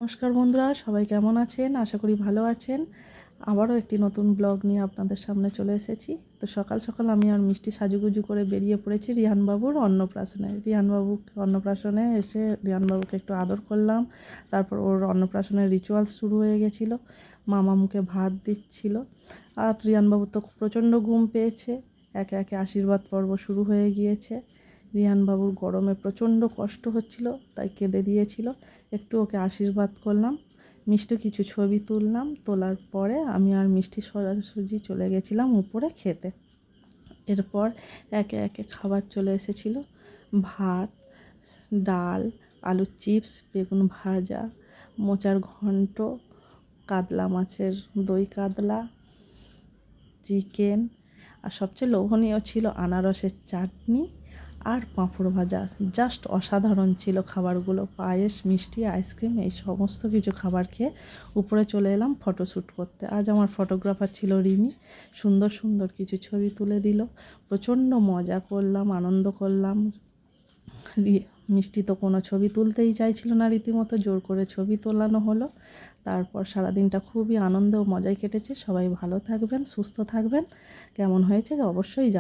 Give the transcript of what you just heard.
নমস্কার বন্ধুরা, সবাই কেমন আছেন? আশা করি ভালো আছেন। আবারও একটি নতুন ব্লগ নিয়ে আপনাদের সামনে চলে এসেছি। তো সকাল সকাল আমি আর মিষ্টি সাজুগুজু করে বেরিয়ে পড়েছি রিহানবাবুর অন্নপ্রাশনে। রিহানবাবু অন্নপ্রাশনে এসে রিহানবাবুকে একটু আদর করলাম। তারপর ওর অন্নপ্রাশনের রিচুয়ালস শুরু হয়ে গেছিলো। মামা মুখে ভাত দিচ্ছিল। আর রিহানবাবু তো প্রচণ্ড ঘুম পেয়েছে। একে একে আশীর্বাদ পর্ব শুরু হয়ে গিয়েছে। রিহানবাবুর গরমে প্রচণ্ড কষ্ট হচ্ছিল, তাই কেঁদে দিয়েছিল। একটু ওকে আশীর্বাদ করলাম, মিষ্টি কিছু ছবি তুললাম। তোলার পরে আমি আর মিষ্টি সোজাসুজি চলে গেছিলাম উপরে খেতে। এরপর একে একে খাবার চলে এসেছিলো। ভাত, ডাল, আলুর চিপস, বেগুন ভাজা, মোচার ঘন্ট, কাতলা মাছের দই কাতলা, চিকেন, আর সবচেয়ে লোভনীয় ছিল আনারসের চাটনি আর পাঁপড় ভাজা। জাস্ট অসাধারণ ছিল খাবারগুলো। পায়েস, মিষ্টি, আইসক্রিম, এই সমস্ত কিছু খাবার খেয়ে উপরে চলে এলাম ফটোশ্যুট করতে। আজ আমার ফটোগ্রাফার ছিল রিমি। সুন্দর সুন্দর কিছু ছবি তুলে দিল। প্রচণ্ড মজা করলাম, আনন্দ করলাম। মিষ্টি তো কোনো ছবি তুলতেই চাইছিল না, রীতিমতো জোর করে ছবি তোলানো হলো। তারপর সারাদিনটা খুবই আনন্দ ও মজায় কেটেছে। সবাই ভালো থাকবেন, সুস্থ থাকবেন। কেমন হয়েছে অবশ্যই